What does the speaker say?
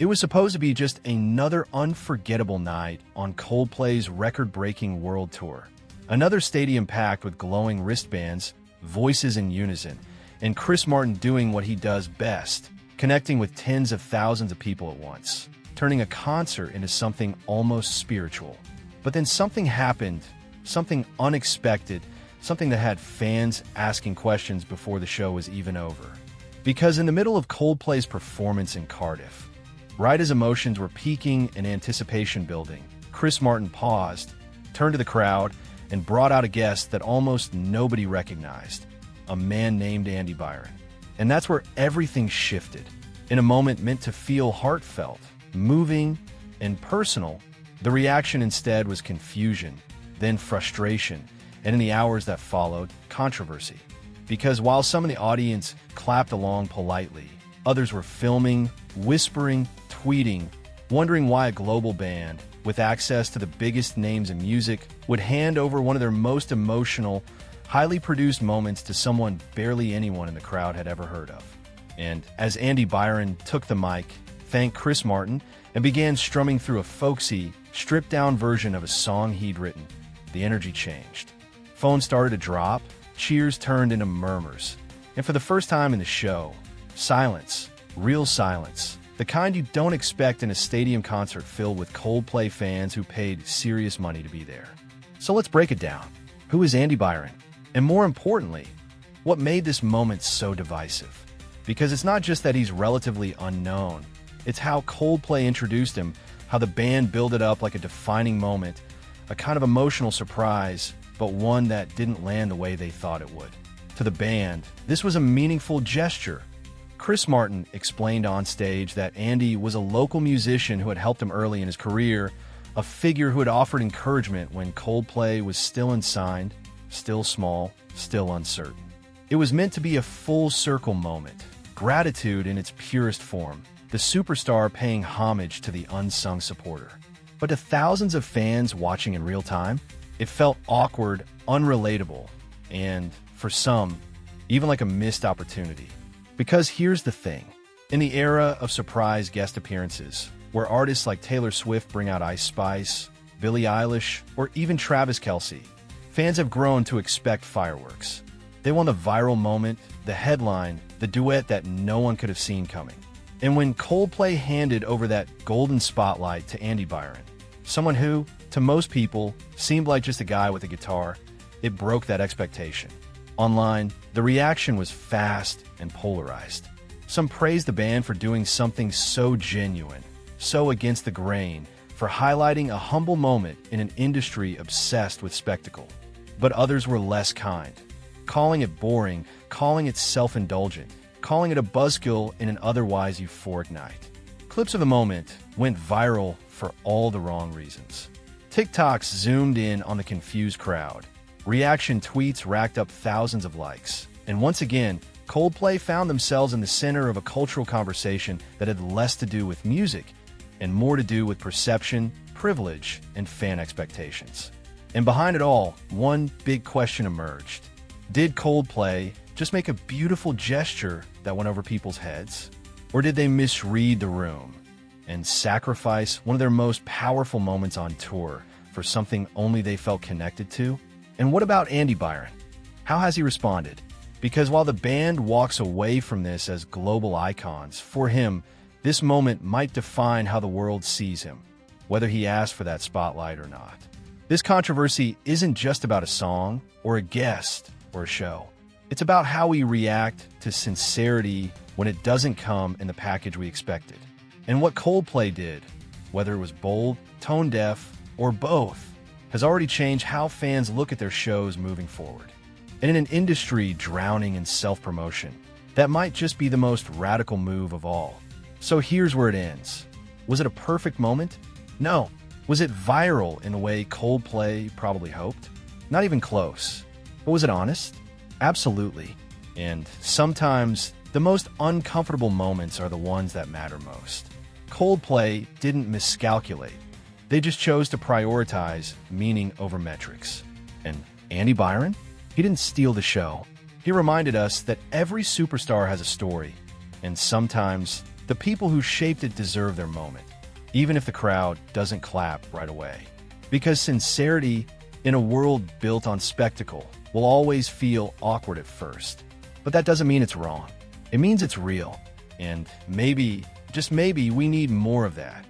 It was supposed to be just another unforgettable night on Coldplay's record-breaking world tour. Another stadium packed with glowing wristbands, voices in unison, and Chris Martin doing what he does best, connecting with tens of thousands of people at once, turning a concert into something almost spiritual. But then something happened, something unexpected, something that had fans asking questions before the show was even over. Because in the middle of Coldplay's performance in Cardiff, right as emotions were peaking and anticipation building, Chris Martin paused, turned to the crowd, and brought out a guest that almost nobody recognized, a man named Andy Byron. And that's where everything shifted. In a moment meant to feel heartfelt, moving, and personal, the reaction instead was confusion, then frustration, and in the hours that followed, controversy. Because while some in the audience clapped along politely, others were filming, whispering, tweeting, wondering why a global band with access to the biggest names in music would hand over one of their most emotional, highly produced moments to someone barely anyone in the crowd had ever heard of. And as Andy Byron took the mic, thanked Chris Martin, and began strumming through a folksy, stripped-down version of a song he'd written, the energy changed. Phones started to drop, cheers turned into murmurs, and for the first time in the show, silence, real silence, the kind you don't expect in a stadium concert filled with Coldplay fans who paid serious money to be there. So let's break it down. Who is Andy Byron? And more importantly, what made this moment so divisive? Because it's not just that he's relatively unknown, it's how Coldplay introduced him, how the band built it up like a defining moment, a kind of emotional surprise, but one that didn't land the way they thought it would. To the band, this was a meaningful gesture. Chris Martin explained on stage that Andy was a local musician who had helped him early in his career, a figure who had offered encouragement when Coldplay was still unsigned, still small, still uncertain. It was meant to be a full-circle moment, gratitude in its purest form, the superstar paying homage to the unsung supporter. But to thousands of fans watching in real time, it felt awkward, unrelatable, and, for some, even like a missed opportunity. Because here's the thing. In the era of surprise guest appearances, where artists like Taylor Swift bring out Ice Spice, Billie Eilish, or even Travis Kelce, fans have grown to expect fireworks. They want the viral moment, the headline, the duet that no one could have seen coming. And when Coldplay handed over that golden spotlight to Andy Byron, someone who, to most people, seemed like just a guy with a guitar, it broke that expectation. Online, the reaction was fast and polarized. Some praised the band for doing something so genuine, so against the grain, for highlighting a humble moment in an industry obsessed with spectacle. But others were less kind, calling it boring, calling it self-indulgent, calling it a buzzkill in an otherwise euphoric night. Clips of the moment went viral for all the wrong reasons. TikToks zoomed in on the confused crowd. Reaction tweets racked up thousands of likes. And once again, Coldplay found themselves in the center of a cultural conversation that had less to do with music and more to do with perception, privilege, and fan expectations. And behind it all, one big question emerged. Did Coldplay just make a beautiful gesture that went over people's heads? Or did they misread the room and sacrifice one of their most powerful moments on tour for something only they felt connected to? And what about Andy Byron? How has he responded? Because while the band walks away from this as global icons, for him, this moment might define how the world sees him, whether he asked for that spotlight or not. This controversy isn't just about a song, or a guest, or a show. It's about how we react to sincerity when it doesn't come in the package we expected. And what Coldplay did, whether it was bold, tone-deaf, or both, has already changed how fans look at their shows moving forward. And in an industry drowning in self-promotion, that might just be the most radical move of all. So here's where it ends. Was it a perfect moment? No. Was it viral in the way Coldplay probably hoped? Not even close. But was it honest? Absolutely. And sometimes, the most uncomfortable moments are the ones that matter most. Coldplay didn't miscalculate. They just chose to prioritize meaning over metrics. And Andy Byron? He didn't steal the show. He reminded us that every superstar has a story, and sometimes The people who shaped it deserve their moment, even if the crowd doesn't clap right away. Because sincerity, in a world built on spectacle, will always feel awkward at first. But that doesn't mean it's wrong. It means it's real. And maybe, just maybe, we need more of that.